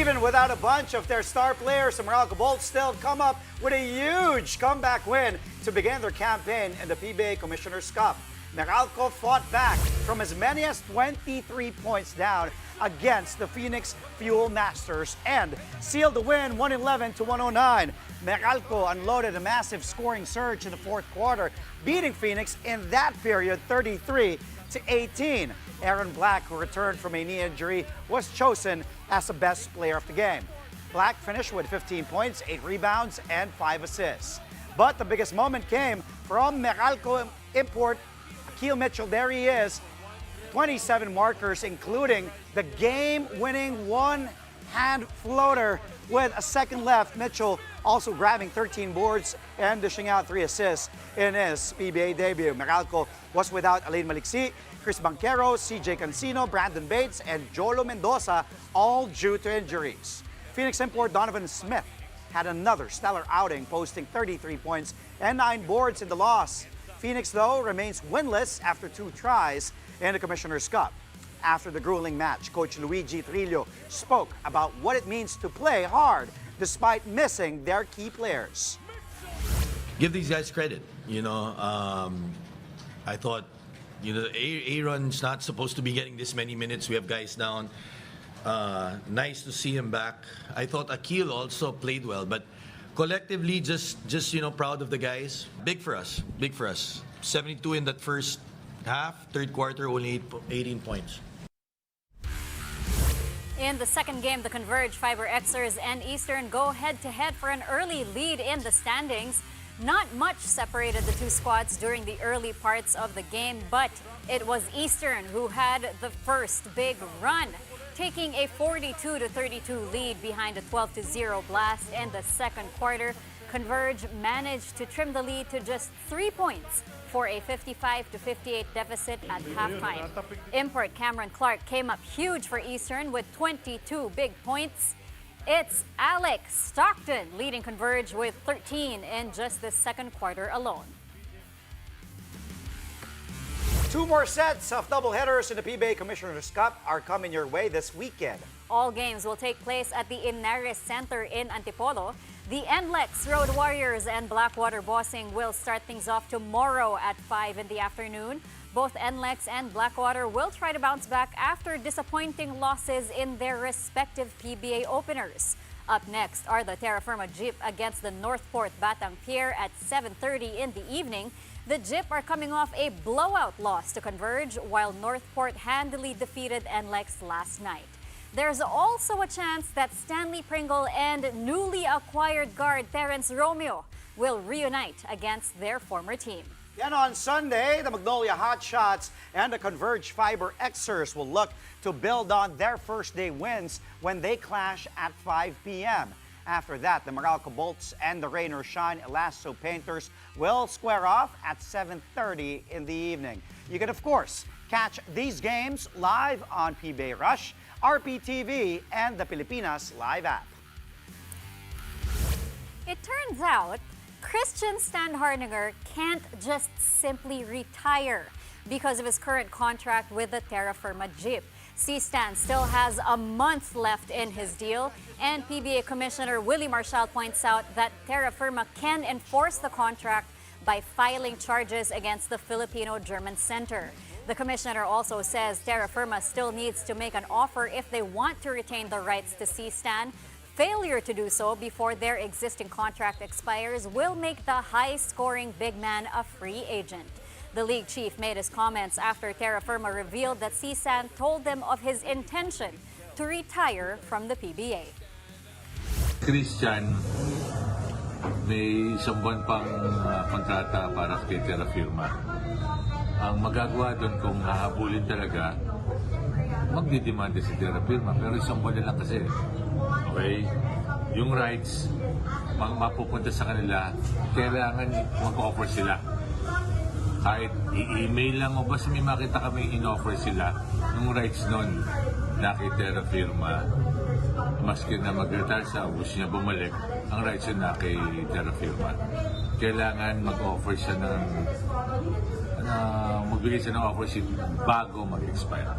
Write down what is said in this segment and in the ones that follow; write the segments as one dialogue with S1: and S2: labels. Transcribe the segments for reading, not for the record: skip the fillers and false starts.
S1: Even without a bunch of their star players, the Meralco Bolts still come up with a huge comeback win to begin their campaign in the PBA Commissioner's Cup. Meralco fought back from as many as 23 points down against the Phoenix Fuel Masters and sealed the win 111-109. Meralco unloaded a massive scoring surge in the fourth quarter, beating Phoenix in that period 33-18. Aaron Black, who returned from a knee injury, was chosen as the best player of the game. Black finished with 15 points, 8 rebounds, and 5 assists. But the biggest moment came from Meralco import Akil Mitchell. There he is, 27 markers, including the game-winning one-hand floater with a second left. Mitchell also grabbing 13 boards and dishing out 3 assists in his PBA debut. Meralco was without Alain Maliksi, Chris Banquero, CJ Cancino, Brandon Bates, and Jolo Mendoza, all due to injuries. Phoenix import Donovan Smith had another stellar outing, posting 33 points and 9 boards in the loss. Phoenix, though, remains winless after 2 tries in the Commissioner's Cup. After the grueling match, Coach Luigi Trillo spoke about what it means to play hard despite missing their key players.
S2: Give these guys credit. I thought, Aaron's not supposed to be getting this many minutes. We have guys down. Nice to see him back. I thought Akil also played well, but collectively, just proud of the guys. Big for us. 72 in that first half. Third quarter, only 18 points.
S3: In the second game, the Converge, Fiber Xers, and Eastern go head-to-head for an early lead in the standings. Not much separated the two squads during the early parts of the game, but it was Eastern who had the first big run, taking a 42-32 lead behind a 12-0 blast in the second quarter. Converge managed to trim the lead to just 3 points for a 55-58 deficit at halftime. Import Cameron Clark came up huge for Eastern with 22 big points. It's Alex Stockton leading Converge with 13 in just the second quarter alone.
S1: 2 more sets of doubleheaders in the PBA Commissioner's Cup are coming your way this weekend.
S3: All games will take place at the Inares Center in Antipolo. The NLEX Road Warriors and Blackwater Bossing will start things off tomorrow at 5 in the afternoon. Both NLEX and Blackwater will try to bounce back after disappointing losses in their respective PBA openers. Up next are the Terra Firma Jeep against the Northport Batang Pier at 7:30 in the evening. The Jeep are coming off a blowout loss to Converge, while Northport handily defeated NLEX last night. There's also a chance that Stanley Pringle and newly acquired guard Terence Romeo will reunite against their former team.
S1: Then on Sunday, the Magnolia Hotshots and the Converge Fiber Xers will look to build on their first day wins when they clash at 5 p.m. After that, the Meralco Bolts and the Rain or Shine Elasto Painters will square off at 7:30 in the evening. You can, of course, catch these games live on PBA Rush, RPTV, and the Pilipinas Live app.
S3: It turns out Christian Standhardinger can't just simply retire because of his current contract with the Terra Firma Jeep. C-Stan still has a month left in his deal, and PBA Commissioner Willie Marshall points out that Terra Firma can enforce the contract by filing charges against the Filipino-German Center. The commissioner also says Terra Firma still needs to make an offer if they want to retain the rights to C-Stan. Failure to do so before their existing contract expires will make the high-scoring big man a free agent. The league chief made his comments after Terra Firma revealed that C-Stan told them of his intention to retire from the PBA.
S4: Christian, may isang buwan pang kontrata para kay Terra Firma. Ang magagawa doon kung hahabulin talaga, magdidemanda si Terra Firma, pero isang buwan na lang kasi. Okay? Yung rights, mapupunta sa kanila, kailangan mag-offer sila. Kahit i-email lang o basta may makita kami in-offer sila ng rights nun na kay Terra Firma, maski na mag-retire sa gusto niya bumalik, ang rights yun na kay Terra Firma. Kailangan mag-offer siya ng magbigay siya ng offer sheet bago mag-expire.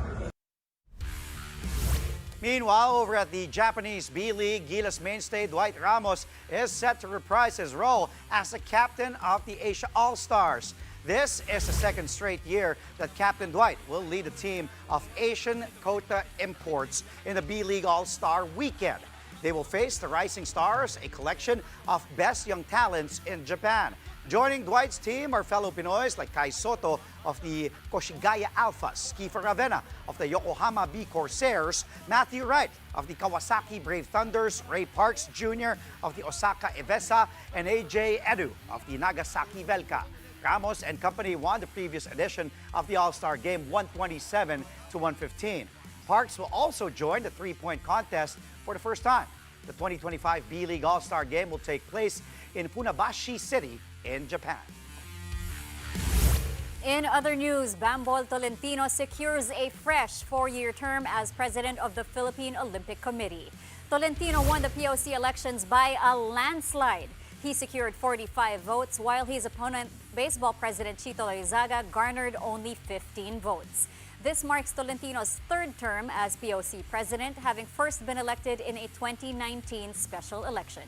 S1: Meanwhile, over at the Japanese B-League, Gilas mainstay Dwight Ramos is set to reprise his role as the captain of the Asia All-Stars. This is the second straight year that Captain Dwight will lead a team of Asian quota imports in the B-League All-Star weekend. They will face the Rising Stars, a collection of best young talents in Japan. Joining Dwight's team are fellow Pinoys like Kai Soto of the Koshigaya Alphas, Kiefer Ravena of the Yokohama B Corsairs, Matthew Wright of the Kawasaki Brave Thunders, Ray Parks Jr. of the Osaka Evesa, and AJ Edu of the Nagasaki Velka. Ramos and company won the previous edition of the All-Star Game 127 to 115. Parks will also join the three-point contest for the first time. The 2025 B-League All-Star Game will take place in Funabashi City in Japan.
S3: In other news, Bambol Tolentino secures a fresh 4-year term as president of the Philippine Olympic Committee. Tolentino won the POC elections by a landslide. He secured 45 votes, while his opponent, baseball president Chito Loizaga, garnered only 15 votes. This marks Tolentino's third term as POC president, having first been elected in a 2019 special election.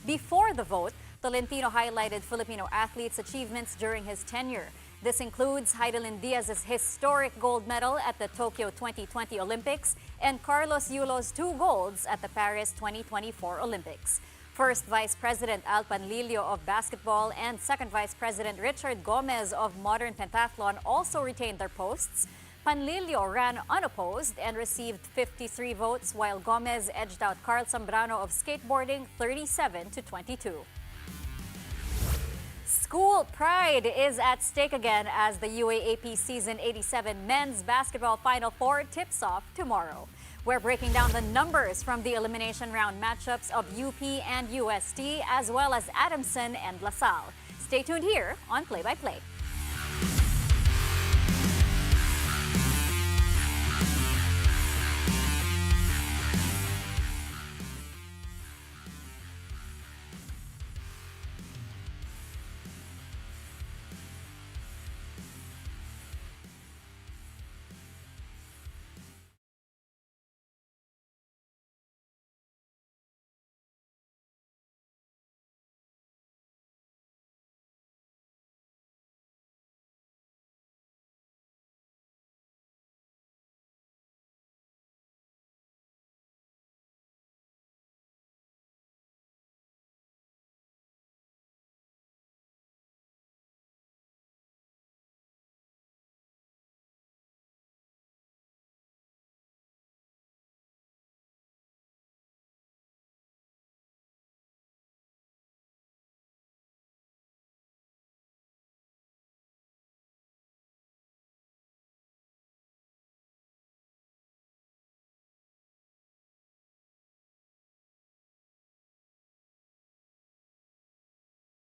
S3: Before the vote, Tolentino highlighted Filipino athletes' achievements during his tenure. This includes Heidelin Diaz's historic gold medal at the Tokyo 2020 Olympics and Carlos Yulo's 2 golds at the Paris 2024 Olympics. First Vice President Al Panlilio of basketball and Second Vice President Richard Gomez of modern pentathlon also retained their posts. Panlilio ran unopposed and received 53 votes, while Gomez edged out Carl Zambrano of skateboarding 37 to 22. School pride is at stake again as the UAAP Season 87 Men's Basketball Final Four tips off tomorrow. We're breaking down the numbers from the elimination round matchups of UP and UST, as well as Adamson and LaSalle. Stay tuned here on Play by Play.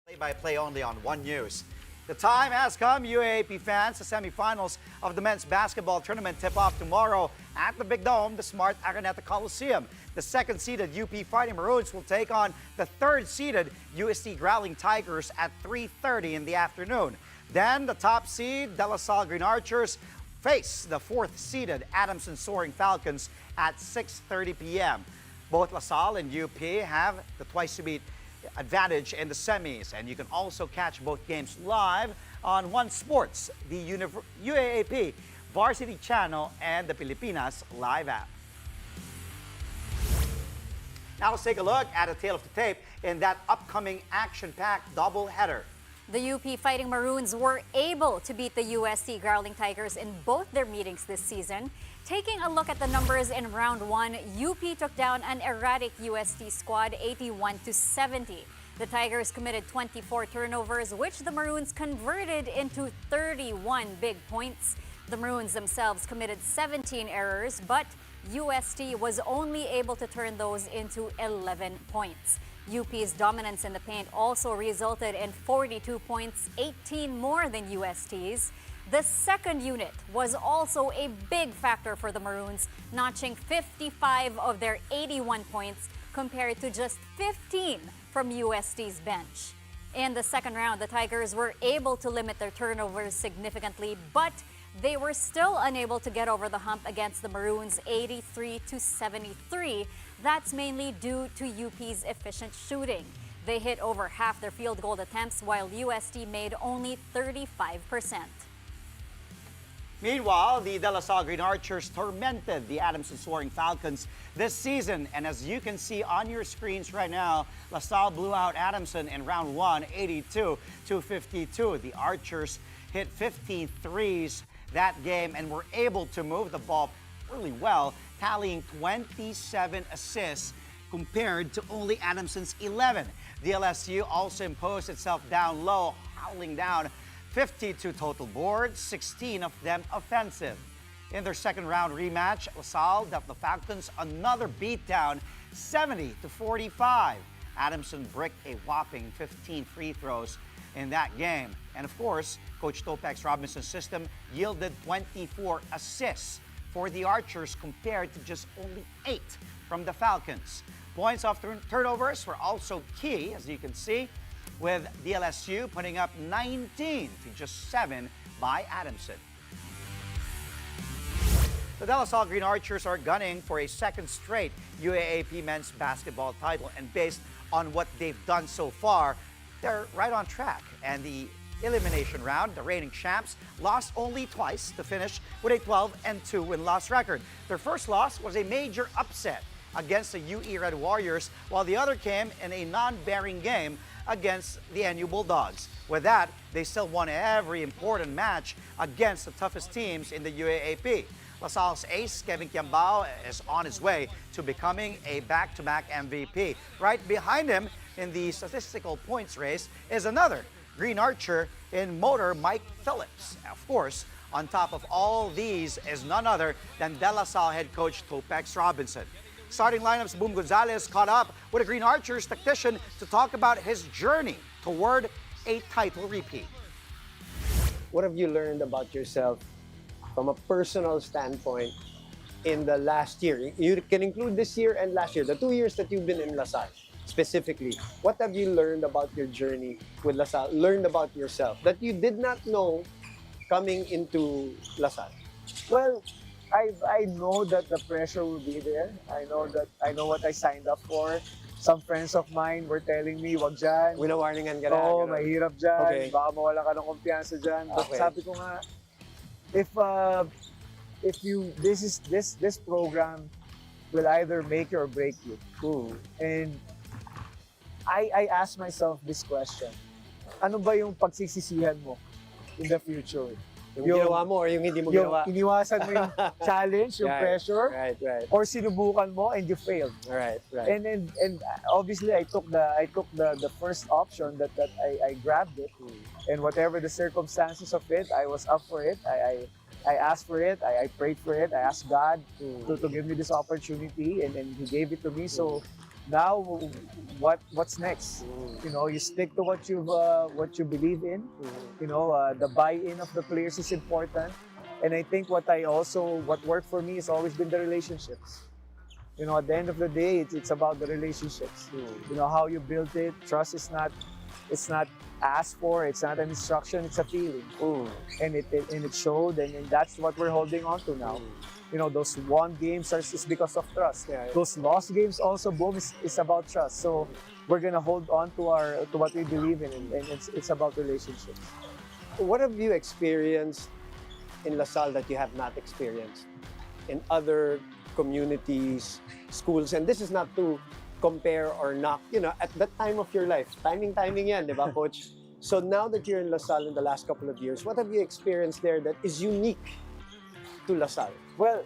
S1: Play-by-play only on One News. The time has come, UAAP fans. The semifinals of the men's basketball tournament tip off tomorrow at the Big Dome, the Smart Araneta Coliseum. The second-seeded UP Fighting Maroons will take on the third-seeded UST Growling Tigers at 3:30 in the afternoon. Then the top seed, De La Salle Green Archers, face the fourth-seeded Adamson Soaring Falcons at 6:30 p.m. Both La Salle and UP have the twice-to-beat advantage in the semis, and you can also catch both games live on One Sports, the UAAP Varsity Channel, and the Pilipinas Live app. Now let's take a look at a tale of the tape in that upcoming action-packed doubleheader.
S3: The UP Fighting Maroons were able to beat the UST Growling Tigers in both their meetings this season. Taking a look at the numbers in round 1, UP took down an erratic UST squad 81-70. The Tigers committed 24 turnovers, which the Maroons converted into 31 big points. The Maroons themselves committed 17 errors, but UST was only able to turn those into 11 points. UP's dominance in the paint also resulted in 42 points, 18 more than UST's. The second unit was also a big factor for the Maroons, notching 55 of their 81 points compared to just 15 from UST's bench. In the second round, the Tigers were able to limit their turnovers significantly, but they were still unable to get over the hump against the Maroons 83-73. That's mainly due to UP's efficient shooting. They hit over half their field goal attempts while UST made only 35%.
S1: Meanwhile, the De La Salle Green Archers tormented the Adamson Soaring Falcons this season. And as you can see on your screens right now, La Salle blew out Adamson in round 1, 82-52. The Archers hit 15 threes that game and were able to move the ball really well, tallying 27 assists compared to only Adamson's 11. DLSU also imposed itself down low, howling down 52 total boards, 16 of them offensive. In their second round rematch, La Salle dealt the Falcons another beatdown, 70-45. Adamson bricked a whopping 15 free throws in that game. And of course, Coach Topex Robinson's system yielded 24 assists for the Archers compared to just only 8 from the Falcons. Points off turnovers were also key, as you can see, with DLSU putting up 19 to just 7 by Adamson. The De La Salle Green Archers are gunning for a second straight UAAP men's basketball title, and based on what they've done so far, they're right on track. And the elimination round, the reigning champs lost only twice to finish with a 12-2 win-loss record. Their first loss was a major upset against the UE Red Warriors, while the other came in a non-bearing game against the NU Bulldogs. With that, they still won every important match against the toughest teams in the UAAP. La Salle's ace, Kevin Kiambao, is on his way to becoming a back-to-back MVP. Right behind him in the statistical points race is another Green Archer in motor Mike Phillips. Of course, on top of all these is none other than De La Salle head coach Topex Robinson. Starting lineups, Boom Gonzalez caught up with a Green Archers tactician to talk about his journey toward a title repeat.
S5: What have you learned about yourself from a personal standpoint in the last year? You can include this year and last year, the 2 years that you've been in La Salle specifically. What have you learned about your journey with La Salle, learned about yourself that you did not know coming into La Salle?
S6: Well, I know that the pressure will be there. I know what I signed up for. Some friends of mine were telling me, wag dyan.
S5: Winawarningan ka na.
S6: Oo,
S5: ganun.
S6: mahirap dyan.
S5: Okay.
S6: Baka mawala ka ng kumpiyansa dyan. But
S5: Okay.
S6: sabi ko nga, if you this program will either make you or break you. And I asked myself this question. Ano ba yung pagsisisihan mo in the future?
S5: Yung ginawa mo or yung hindi mo ginawa?
S6: Yung iniwasan mo yung challenge, yung
S5: Right,
S6: pressure,
S5: Right.
S6: or sinubukan mo and you failed.
S5: Right.
S6: And obviously I took the first option that I grabbed it, and whatever the circumstances of it, I was up for it. I asked for it. I prayed for it. I asked God to give me this opportunity, and He gave it to me. So now, what's next? You know, you stick to what you believe in. You know, the buy-in of the players is important, and I think what worked for me has always been the relationships. You know, at the end of the day, it's about the relationships. You know, how you build it. Trust is not asked for. It's not an instruction. It's a feeling, and it showed, and that's what we're holding on to now. You know, those won games is because of trust.
S5: Yeah.
S6: Those lost games also, boom, is about trust. So we're gonna hold on to what we believe in, and it's about relationships.
S5: What have you experienced in La Salle that you have not experienced in other communities, schools? And this is not to compare or knock, you know, at that time of your life. Timing yan, di ba, Coach? So now that you're in La Salle in the last couple of years, what have you experienced there that is unique to La Salle?
S6: Well,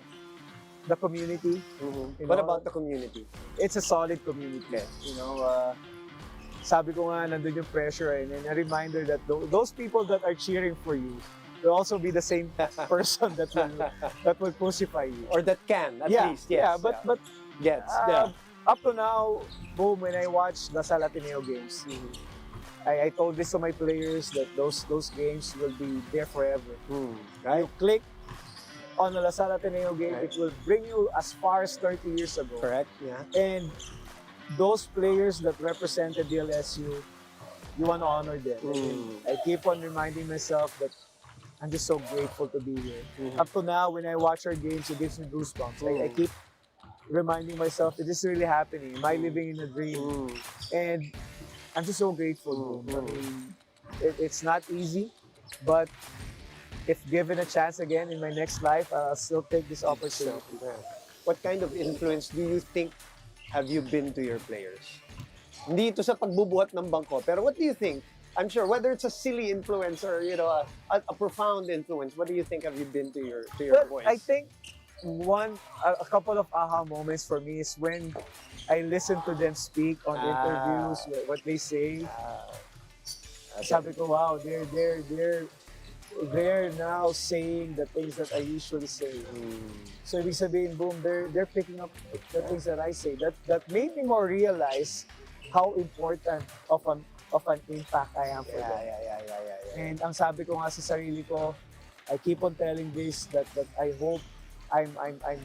S6: the community. You
S5: What
S6: know,
S5: about the community?
S6: It's a solid community. You know, sabi ko nga, nandun yung pressure, and a reminder that those people that are cheering for you will also be the same person that will crucify you.
S5: Or that can, at least, yes.
S6: Yeah, but
S5: Gets,
S6: up to now, boom, when I watch the Salle Ateneo games, I told this to my players that those games will be there forever.
S5: Right?
S6: You click on the La Salle Ateneo game, it will bring you as far as 30 years ago.
S5: Correct, yeah.
S6: And those players that represented DLSU, you want to honor them. I keep on reminding myself that I'm just so grateful to be here. Up to now, when I watch our games, it gives me goosebumps. I keep reminding myself that this is really happening. Am I living in a dream? And I'm just so grateful. I mean, it's not easy, but if given a chance again in my next life, I'll still take this opportunity.
S5: What kind of influence do you think have you been to your players? Hindi ito sa pagbubuhat ng bangko, pero what do you think? I'm sure whether it's a silly influence or a profound influence, what do you think have you been to your boys?
S6: I think a couple of aha moments for me is when I listen to them speak on interviews, what they say. Sabi ko, wow, they're now saying the things that I usually say. So ibig sabihin, boom, they're picking up the things that I say. That made me more realize how important of an impact I am for them. And ang sabi ko nga sa sarili ko, I keep on telling this that I hope I'm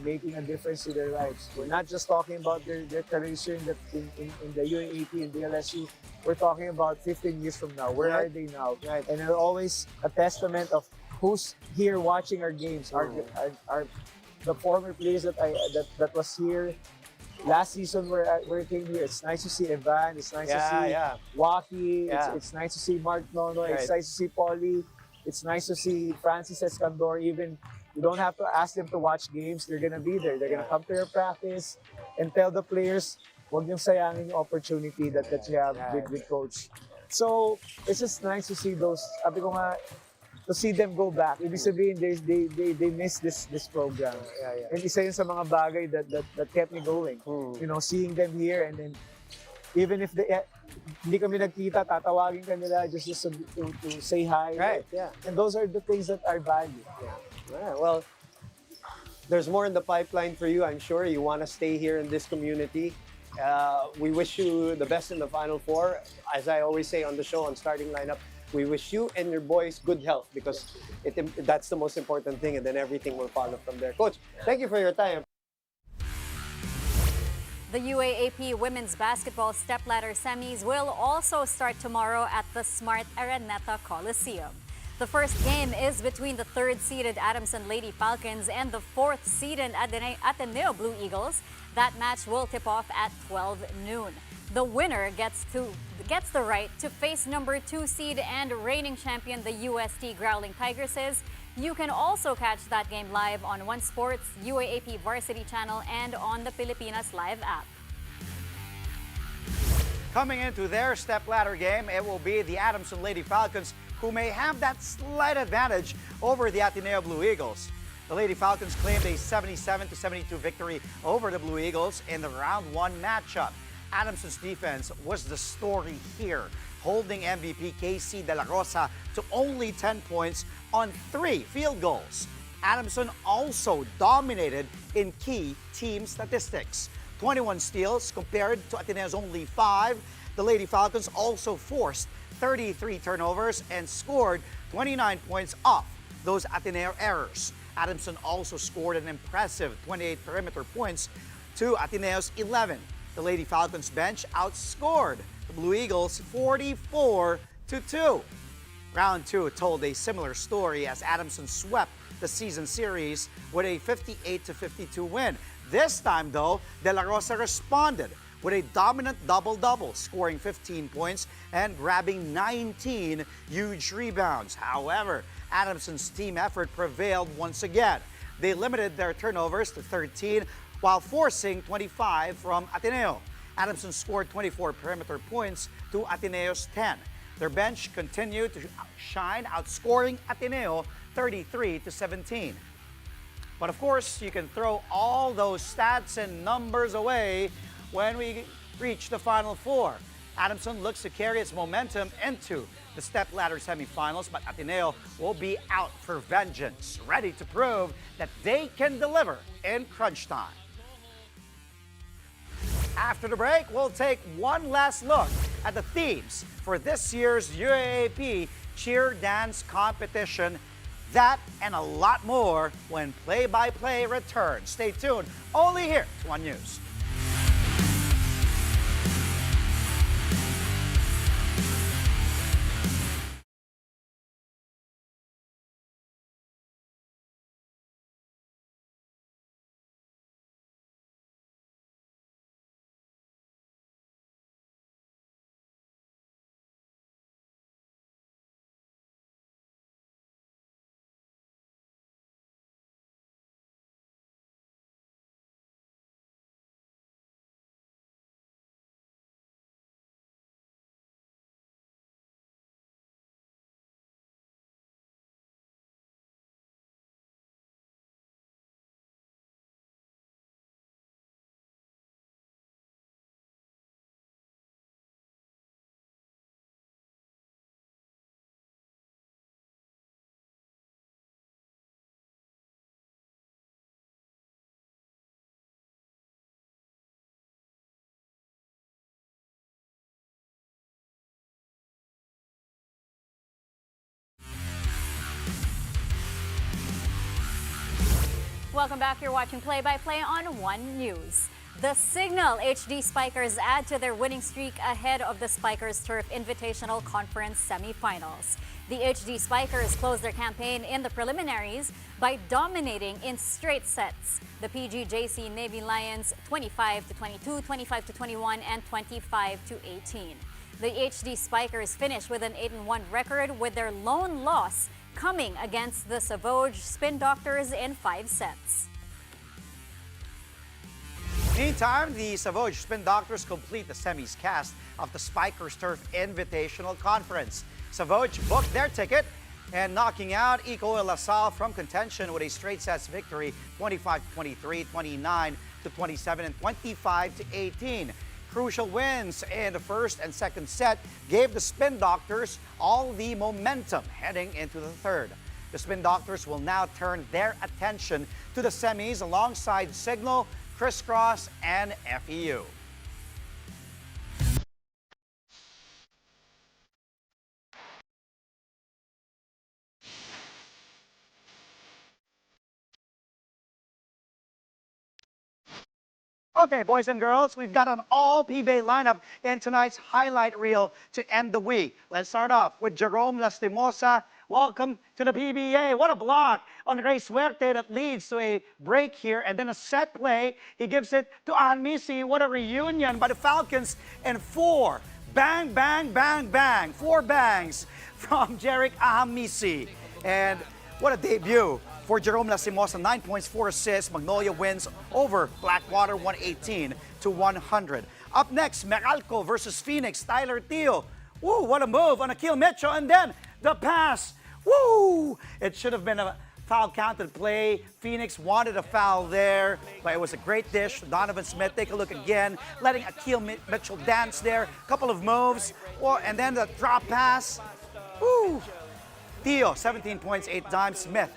S6: making a difference to their lives. We're not just talking about their careers in the UAAP and DLSU. We're talking about 15 years from now. Where are they now?
S5: Right.
S6: And they're always a testament of who's here watching our games. The former players that was here last season where I came here. It's nice to see Evan. It's nice to see Waki. It's nice to see Mark Nono.
S5: Right.
S6: It's nice to see Paulie. It's nice to see Francis Escandor. Even you don't have to ask them to watch games. They're gonna be there. They're gonna come to your practice and tell the players, huwag niyong sayangin yung opportunity that you have with coach. So it's just nice to see those. Sabi ko nga, to see them go back. Ibig sabihin, they miss this program. And isa yun sa mga bagay that kept me going. You know, seeing them here and then even if hindi kami nagkita, tatawagin ka nila just to say hi.
S5: Right, yeah.
S6: And those are the things that are valued.
S5: Yeah, well, there's more in the pipeline for you, I'm sure. You want to stay here in this community. We wish you the best in the Final Four. As I always say on the show, on Starting Lineup, we wish you and your boys good health because that's the most important thing, and then everything will follow from there. Coach, thank you for your time.
S3: The UAAP Women's Basketball Stepladder Semis will also start tomorrow at the Smart Araneta Coliseum. The first game is between the third-seeded Adamson Lady Falcons and the fourth-seeded Ateneo Blue Eagles. That match will tip off at 12 noon. The winner gets the right to face number 2 seed and reigning champion, the UST Growling Tigresses. You can also catch that game live on One Sports, UAAP Varsity Channel, and on the Pilipinas Live app.
S1: Coming into their stepladder game, it will be the Adamson Lady Falcons who may have that slight advantage over the Ateneo Blue Eagles. The Lady Falcons claimed a 77-72 victory over the Blue Eagles in the round 1 matchup. Adamson's defense was the story here, holding MVP KC De La Rosa to only 10 points on 3 field goals. Adamson also dominated in key team statistics. 21 steals compared to Ateneo's only 5. The Lady Falcons also forced 33 turnovers and scored 29 points off those Ateneo errors. Adamson also scored an impressive 28 perimeter points to Ateneo's 11. The Lady Falcons bench outscored the Blue Eagles 44-2. Round 2 told a similar story as Adamson swept the season series with a 58-52 win. This time, though, De La Rosa responded with a dominant double-double, scoring 15 points and grabbing 19 huge rebounds. However, Adamson's team effort prevailed once again. They limited their turnovers to 13 while forcing 25 from Ateneo. Adamson scored 24 perimeter points to Ateneo's 10. Their bench continued to shine, outscoring Ateneo 33-17. But of course, you can throw all those stats and numbers away when we reach the Final Four. Adamson looks to carry its momentum into the stepladder semifinals, but Ateneo will be out for vengeance, ready to prove that they can deliver in crunch time. After the break, we'll take one last look at the themes for this year's UAAP cheer dance competition. That and a lot more when play-by-play returns. Stay tuned, only here to One News.
S3: Welcome back. You're watching Play-by-Play on One News. The Signal HD Spikers add to their winning streak ahead of the Spikers Turf Invitational Conference semifinals. The HD Spikers closed their campaign in the preliminaries by dominating in straight sets. The PGJC Navy Lions 25-22, 25-21, and 25-18. The HD Spikers finished with an 8-1 record, with their lone loss coming against the Savoj Spin Doctors in 5 sets.
S1: Meantime, the Savoj Spin Doctors complete the semis cast of the Spikers Turf Invitational Conference. Savoj booked their ticket and knocking out Eco LaSalle from contention with a straight sets victory, 25-23, 29-27, and 25-18. Crucial wins in the first and second set gave the Spin Doctors all the momentum heading into the third. The Spin Doctors will now turn their attention to the semis alongside Signal, Crisscross, and FEU. Okay, boys and girls, we've got an all PBA lineup in tonight's highlight reel to end the week. Let's start off with Jerome Lastimosa. Welcome to the PBA. What a block on Ray Suerte that leads to a break here, and then a set play. He gives it to Anmisi. What a reunion by the Falcons, and 4. Bang, bang, bang, bang. 4 bangs from Jerick Ahamisi. And what a debut for Jerome Lastimosa. 9 points, 4 assists. Magnolia wins over Blackwater 118-100. Up next, Meralco versus Phoenix. Tyler Teo. Woo, what a move on Akil Mitchell. And then the pass. Woo! It should have been a foul counted play. Phoenix wanted a foul there, but it was a great dish. Donovan Smith, take a look again, letting Akil Mitchell dance there. Couple of moves, and then the drop pass. Woo! Teo, 17 points, 8 dimes. Smith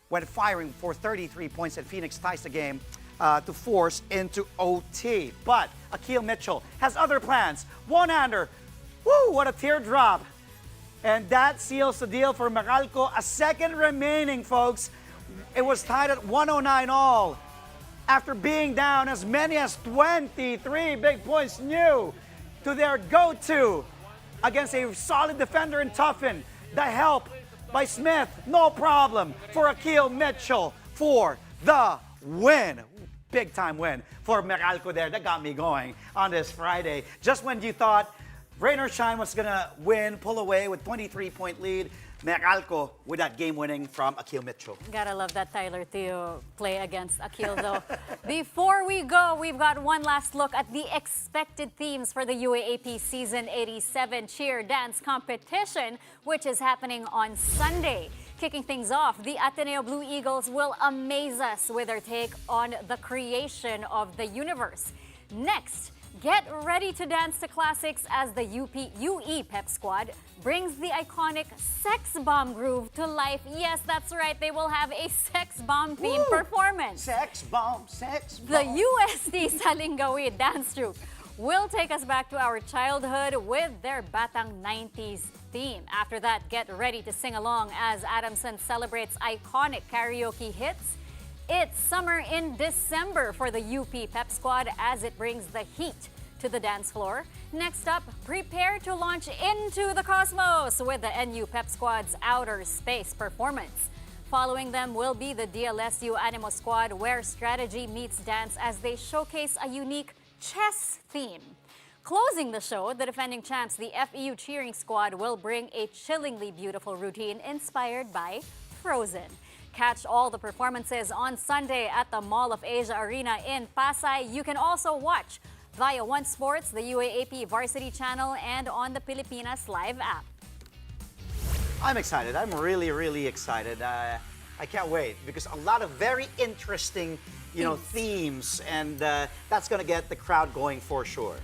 S1: went firing for 33 points, and Phoenix ties the game to force into OT. But Akil Mitchell has other plans. One-hander. Woo! What a teardrop. And that seals the deal for Meralco. A second remaining, folks. It was tied at 109 all. After being down as many as 23 big points new to their go-to against a solid defender in Tuffin. The help by Smith, no problem for Akil Mitchell for the win. Big time win for Meralco there. That got me going on this Friday. Just when you thought rain or shine was gonna win, pull away with 23-point lead, Meralco with that game-winning from Akil Mitchell.
S3: Gotta love that Tyler Teo play against Akil, though. Before we go, we've got one last look at the expected themes for the UAAP Season 87 Cheer Dance Competition, which is happening on Sunday. Kicking things off, the Ateneo Blue Eagles will amaze us with their take on the creation of the universe. Next, get ready to dance to classics as the UE Pep Squad brings the iconic Sex Bomb groove to life. Yes, that's right. They will have a Sex Bomb themed performance.
S1: Sex bomb, sex bomb.
S3: The USD Salingawid dance troupe will take us back to our childhood with their Batang 90s theme. After that, get ready to sing along as Adamson celebrates iconic karaoke hits. It's summer in December for the UP Pep Squad as it brings the heat to the dance floor. Next up, prepare to launch into the cosmos with the NU Pep Squad's Outer Space performance. Following them will be the DLSU Animo Squad, where strategy meets dance as they showcase a unique chess theme. Closing the show, the defending champs, the FEU Cheering Squad, will bring a chillingly beautiful routine inspired by Frozen. Catch all the performances on Sunday at the Mall of Asia Arena in Pasay. You can also watch via One Sports, the UAAP Varsity Channel, and on the Pilipinas Live app.
S1: I'm excited. I'm really, really excited. I can't wait because a lot of very interesting, themes, and that's going to get the crowd going for sure.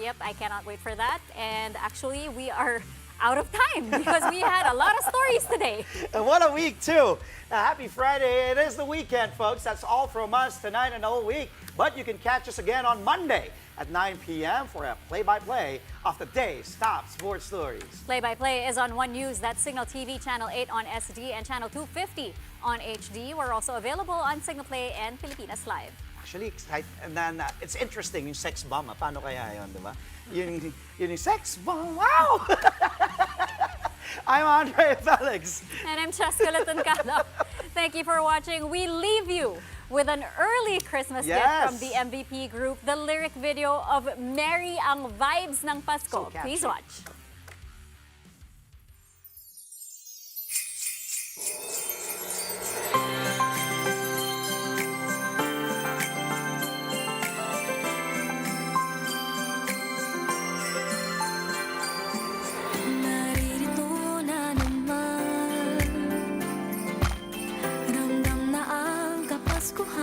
S3: Yep, I cannot wait for that. And actually, we are out of time because we had a lot of stories today.
S1: And what a week, too. Happy Friday. It is the weekend, folks. That's all from us tonight and the whole week. But you can catch us again on Monday at 9 p.m. for a play-by-play of the day's top sports stories.
S3: Play-by-play is on One News. That's Signal TV, Channel 8 on SD, and Channel 250 on HD. We're also available on Signaplay and Pilipinas Live.
S1: Actually, and then it's interesting yung sex bomb. Paano kaya yun, di ba? Yung sex bomb. Wow! I'm Andre Felix.
S3: And I'm Cheska Latoncada. Thank you for watching. We leave you with an early Christmas gift from the MVP group, the lyric video of Merry ang Vibes ng Pasko.
S1: So catchy.
S3: Please watch.
S7: Ramdam na ang Kapaskuhan.